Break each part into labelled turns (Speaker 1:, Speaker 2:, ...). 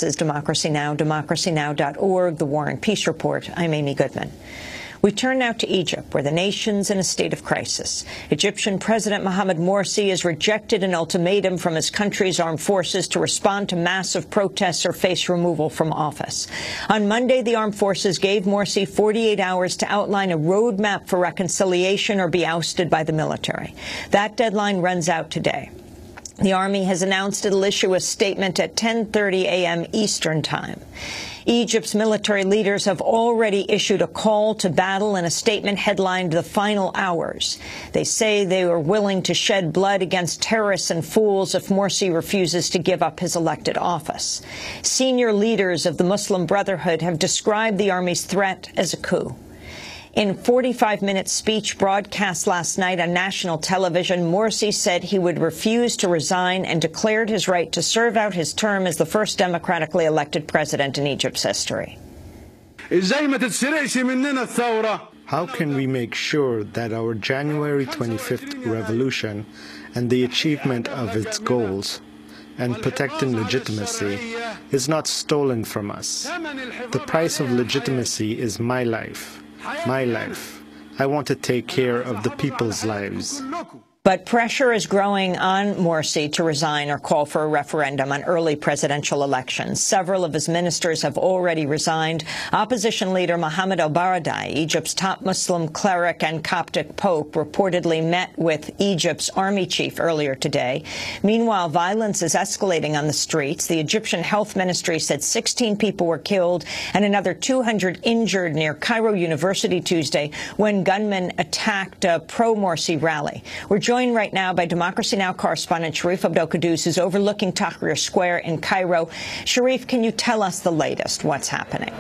Speaker 1: This is Democracy Now!, democracynow.org, The War and Peace Report. I'm Amy Goodman. We turn now to Egypt, where the nation's in a state of crisis. Egyptian President Mohamed Morsi has rejected an ultimatum from his country's armed forces to respond to massive protests or face removal from office. On Monday, the armed forces gave Morsi 48 hours to outline a roadmap for reconciliation or be ousted by the military. That deadline runs out today. The army has announced it'll issue a statement at 10:30 a.m. Eastern Time. Egypt's military leaders have already issued a call to battle in a statement headlined "The Final Hours." They say they are willing to shed blood against terrorists and fools if Morsi refuses to give up his elected office. Senior leaders of the Muslim Brotherhood have described the army's threat as a coup. In a 45-minute speech broadcast last night on national television, Morsi said he would refuse to resign and declared his right to serve out his term as the first democratically elected president in Egypt's history.
Speaker 2: How can we make sure that our January 25th revolution and the achievement of its goals and protecting legitimacy is not stolen from us? The price of legitimacy is my life. My life. I want to take care of the people's lives.
Speaker 1: But pressure is growing on Morsi to resign or call for a referendum on early presidential elections. Several of his ministers have already resigned. Opposition leader Mohammed al-Baradei, Egypt's top Muslim cleric and Coptic pope, reportedly met with Egypt's army chief earlier today. Meanwhile, violence is escalating on the streets. The Egyptian health ministry said 16 people were killed and another 200 injured near Cairo University Tuesday when gunmen attacked a pro-Morsi rally. We're joined right now by Democracy Now! Correspondent Sharif Abdel Kouddous, who's overlooking Tahrir Square in Cairo. Sharif, can you tell us the latest? What's happening?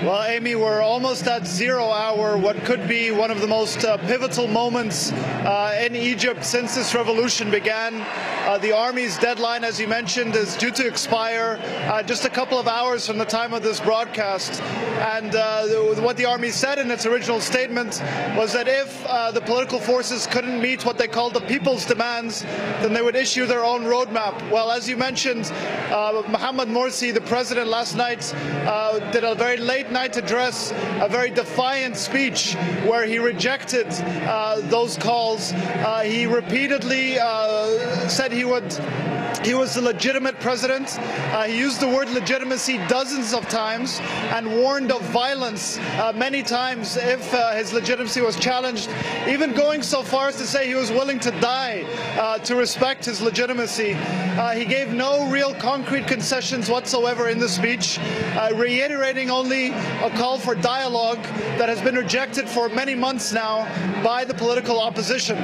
Speaker 3: Well, Amy, we're almost at 0 hour, what could be one of the most pivotal moments in Egypt since this revolution began. The army's deadline, as you mentioned, is due to expire just a couple of hours from the time of this broadcast. And what the army said in its original statement was that if the political forces couldn't meet what they called the people's demands, then they would issue their own roadmap. Well, as you mentioned, Mohamed Morsi, the president, last night did a very late night address, a very defiant speech where he rejected those calls. He repeatedly said he was the legitimate president. He used the word legitimacy dozens of times and warned of violence many times if his legitimacy was challenged, even going so far as to say he was willing to die to respect his legitimacy. He gave no real concrete concessions whatsoever in the speech, reiterating only a call for dialogue that has been rejected for many months now by the political opposition.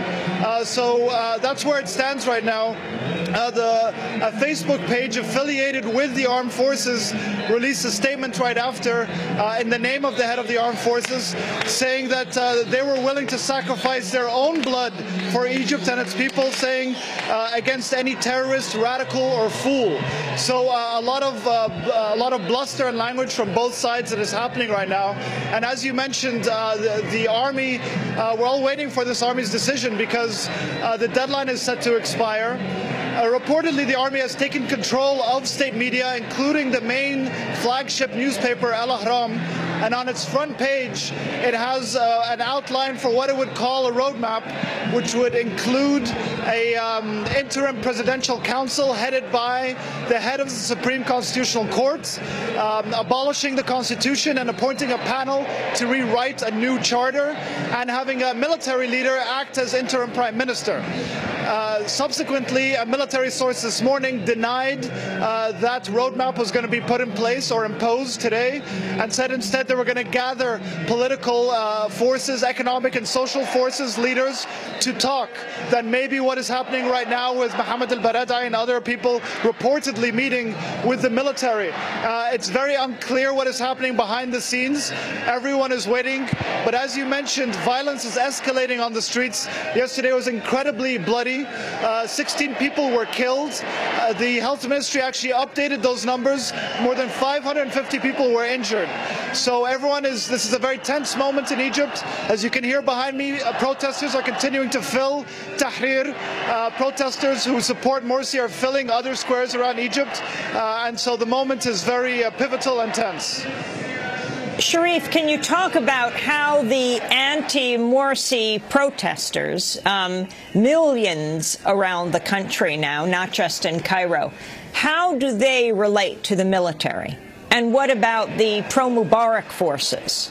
Speaker 3: So that's where it stands right now. A Facebook page affiliated with the armed forces released a statement right after in the name of the head of the armed forces, saying that they were willing to sacrifice their own blood for Egypt and its people, saying against any terrorist, radical or fool. So a lot of bluster and language from both sides that is happening right now. And as you mentioned, the army, we're all waiting for this army's decision because the deadline is set to expire. Reportedly, the army has taken control of state media, including the main flagship newspaper, Al Ahram, and on its front page, it has an outline for what it would call a roadmap, which would include an interim presidential council headed by the head of the Supreme Constitutional Court, abolishing the Constitution and appointing a panel to rewrite a new charter, and having a military leader act as interim prime minister. Subsequently, a military source this morning denied that roadmap was going to be put in place or imposed today, and said instead they were going to gather political forces, economic and social forces, leaders, to talk. That maybe what is happening right now with Mohammed al-Baradei and other people reportedly meeting with the military. It's very unclear what is happening behind the scenes. Everyone is waiting, but as you mentioned, violence is escalating on the streets. Yesterday was incredibly bloody. day. 16 people were killed. The health ministry actually updated those numbers. More than 550 people were injured. So this is a very tense moment in Egypt. As you can hear behind me, protesters are continuing to fill Tahrir. Protesters who support Morsi are filling other squares around Egypt. And so the moment is very pivotal and tense.
Speaker 1: Sharif, can you talk about how the anti-Morsi protesters, millions around the country now, not just in Cairo, how do they relate to the military? And what about the pro-Mubarak forces?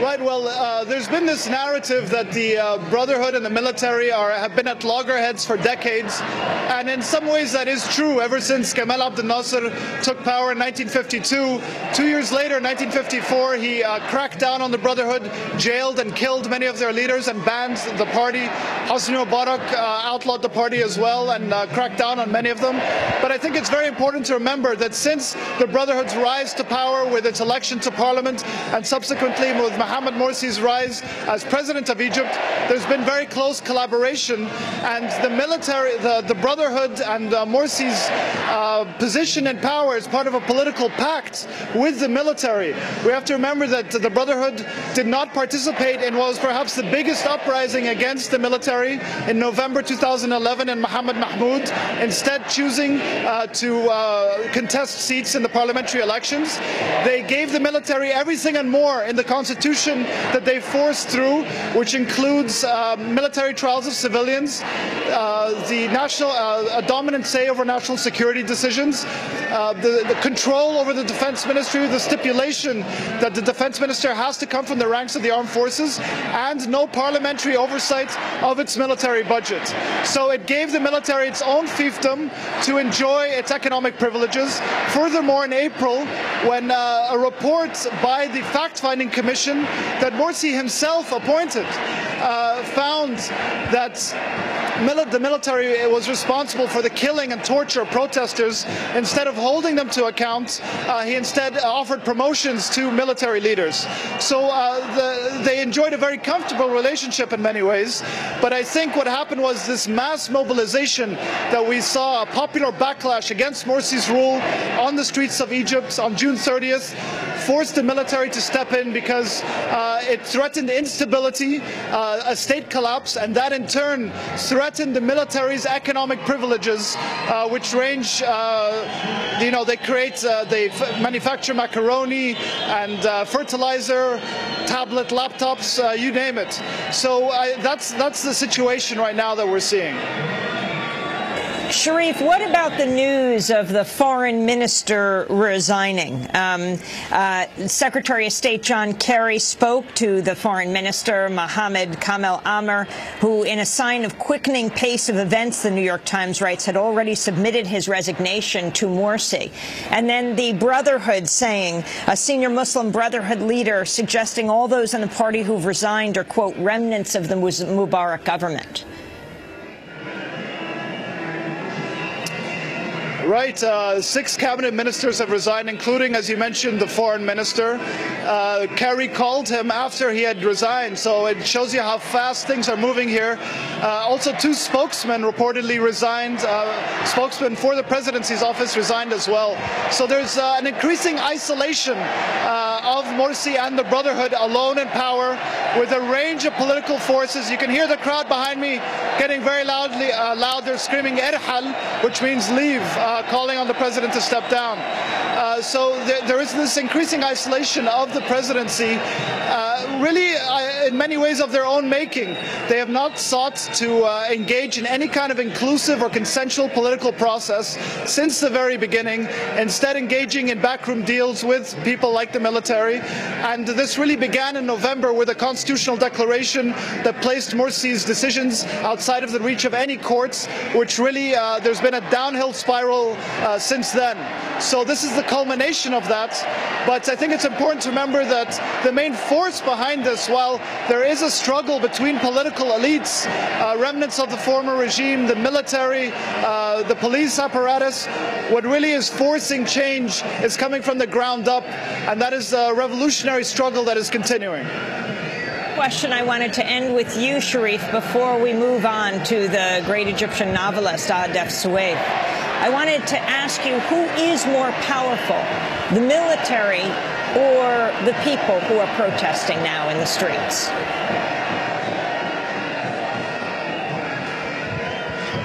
Speaker 3: Right, well, there's been this narrative that the Brotherhood and the military have been at loggerheads for decades, and in some ways that is true. Ever since Gamal Abdel Nasser took power in 1952, 2 years later, in 1954, he cracked down on the Brotherhood, jailed and killed many of their leaders and banned the party. Hosni Mubarak outlawed the party as well and cracked down on many of them. But I think it's very important to remember that since the Brotherhood's rise to power with its election to parliament and subsequently with Mohamed Morsi's rise as president of Egypt, there's been very close collaboration, and the military, the Brotherhood and Morsi's position in power is part of a political pact with the military. We have to remember that the Brotherhood did not participate in what was perhaps the biggest uprising against the military in November 2011 in Mohammed Mahmoud, instead choosing to contest seats in the parliamentary elections. They gave the military everything and more in the constitution that they forced through, which includes military trials of civilians, a dominant say over national security decisions, the control over the defense ministry, the stipulation that the defense minister has to come from the ranks of the armed forces, and no parliamentary oversight of its military budget. So it gave the military its own fiefdom to enjoy its economic privileges. Furthermore, in April, when a report by the fact-finding commission that Morsi himself appointed found that the military was responsible for the killing and torture of protesters, instead of holding them to account, he instead offered promotions to military leaders. So they enjoyed a very comfortable relationship in many ways, but I think what happened was this mass mobilization that we saw, a popular backlash against Morsi's rule on the streets of Egypt on June 30th, forced the military to step in because it threatened instability, a state collapse, and that in turn threatened the military's economic privileges, which range, they manufacture macaroni and fertilizer, tablet, laptops, you name it. So that's the situation right now that we're seeing.
Speaker 1: Sharif, what about the news of the foreign minister resigning? Secretary of State John Kerry spoke to the foreign minister, Mohammed Kamel Amr, who, in a sign of quickening pace of events, the New York Times writes, had already submitted his resignation to Morsi. And then the Brotherhood saying, a senior Muslim Brotherhood leader suggesting all those in the party who've resigned are, quote, remnants of the Mubarak government.
Speaker 3: Right, 6 cabinet ministers have resigned, including, as you mentioned, the foreign minister. Kerry called him after he had resigned, so it shows you how fast things are moving here. Also, 2 spokesmen reportedly resigned. Spokesman for the presidency's office resigned as well. So there's an increasing isolation of Morsi and the Brotherhood alone in power, with a range of political forces. You can hear the crowd behind me getting very loud. They're screaming "Irhal," which means leave, calling on the president to step down. So there is this increasing isolation of the presidency, really in many ways of their own making. They have not sought to engage in any kind of inclusive or consensual political process since the very beginning, instead engaging in backroom deals with people like the military. And this really began in November with a constitutional declaration that placed Morsi's decisions outside of the reach of any courts, which really there's been a downhill spiral since then. So this is the culmination of that. But I think it's important to remember that the main force behind this, while there is a struggle between political elites, remnants of the former regime, the military, the police apparatus, what really is forcing change is coming from the ground up, and that is a revolutionary struggle that is continuing.
Speaker 1: question I wanted to end with you, Sharif, before we move on to the great Egyptian novelist Adef Soueif. I wanted to ask you, who is more powerful, the military or the people who are protesting now in the streets?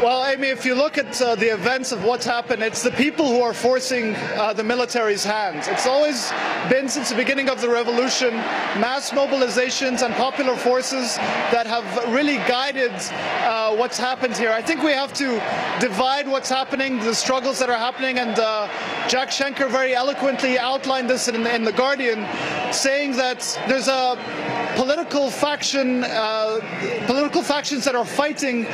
Speaker 3: Well, Amy, if you look at the events of what's happened, it's the people who are forcing the military's hands. It's always been, since the beginning of the revolution, mass mobilizations and popular forces that have really guided what's happened here. I think we have to divide what's happening, the struggles that are happening, and Jack Schenker very eloquently outlined this in The Guardian, saying that there's a political factions that are fighting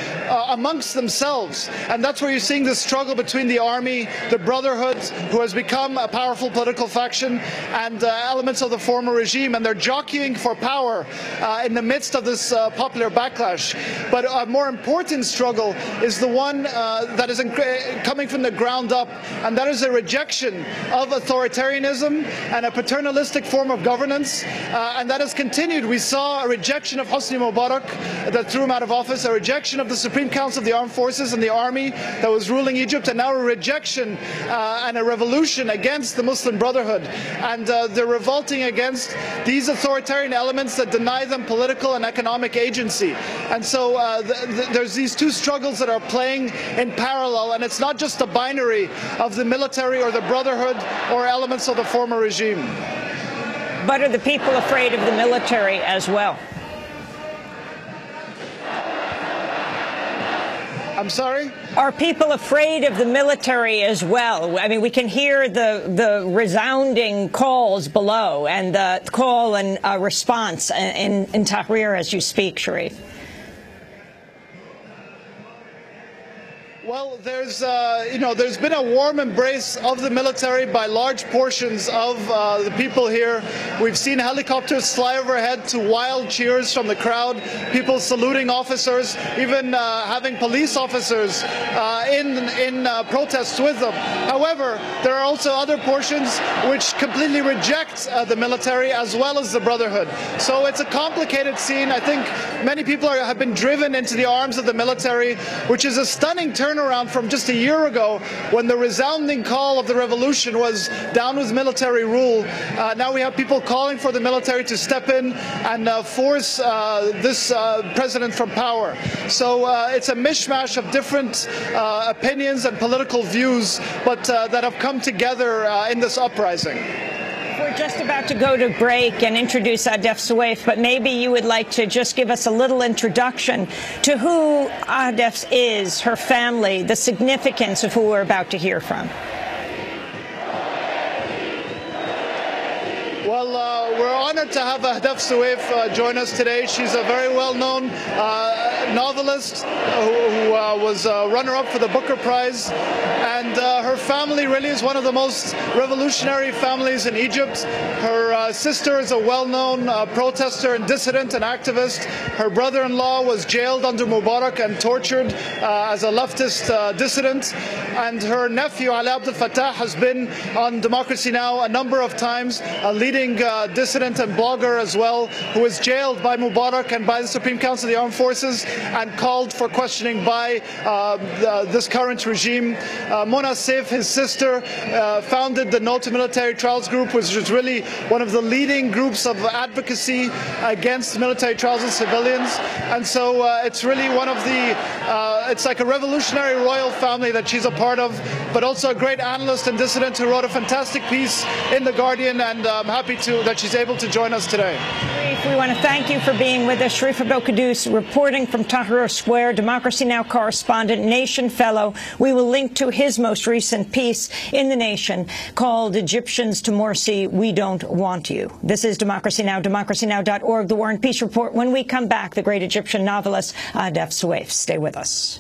Speaker 3: amongst themselves, and that's where you're seeing this struggle between the army, the Brotherhood, who has become a powerful political faction, and elements of the former regime, and they're jockeying for power in the midst of this popular backlash. But a more important struggle is the one that is coming from the ground up, and that is a rejection of authoritarianism and a paternalistic form of governance, and that has continued. We saw a rejection of Hosni Mubarak that threw him out of office, a rejection of the Supreme Council of the Armed Forces and the army that was ruling Egypt, and now a rejection and a revolution against the Muslim Brotherhood. And they're revolting against these authoritarian elements that deny them political and economic agency. And so there's these two struggles that are playing in parallel, and it's not just a binary of the military or the Brotherhood or elements of the former regime.
Speaker 1: But are the people afraid of the military as well?
Speaker 3: I'm sorry?
Speaker 1: Are people afraid of the military as well? I mean, we can hear the resounding calls below and the call and response in Tahrir as you speak, Sharif.
Speaker 3: Well, there's been a warm embrace of the military by large portions of the people here. We've seen helicopters fly overhead to wild cheers from the crowd, people saluting officers, even having police officers in protests with them. However, there are also other portions which completely reject the military as well as the Brotherhood. So it's a complicated scene. I think many people have been driven into the arms of the military, which is a stunning turnaround from just a year ago when the resounding call of the revolution was down with military rule. Now we have people calling for the military to step in and force this president from power. So it's a mishmash of different opinions and political views, but that have come together in this uprising.
Speaker 1: We're just about to go to break and introduce Adef Soueif, but maybe you would like to just give us a little introduction to who Adef is, her family, the significance of who we're about to hear from.
Speaker 3: Well, we're honored to have Adef Soueif join us today. She's a very well-known novelist who was runner-up for the Booker Prize, and her family really is one of the most revolutionary families in Egypt. Her sister is a well-known protester and dissident and activist. Her brother-in-law was jailed under Mubarak and tortured as a leftist dissident, and her nephew Ali Abdel Fattah has been on Democracy Now! A number of times, a leading dissident and blogger as well, who was jailed by Mubarak and by the Supreme Council of the Armed Forces and called for questioning by this current regime. Mona Saif, his sister, founded the No to Military Trials group, which is really one of the leading groups of advocacy against military trials of civilians. And so it's really one of the, it's like a revolutionary royal family that she's a part of, but also a great analyst and dissident who wrote a fantastic piece in The Guardian, and I'm happy that she's able to join us today.
Speaker 1: Sharif, we want to thank you for being with us. Sharif Abdel Kouddous, reporting from Tahrir Square, Democracy Now! Correspondent, Nation Fellow. We will link to his most recent piece in The Nation called Egyptians to Morsi, We Don't Want You. This is Democracy Now!, democracynow.org, The War and Peace Report. When we come back, the great Egyptian novelist Adef Soueif. Stay with us.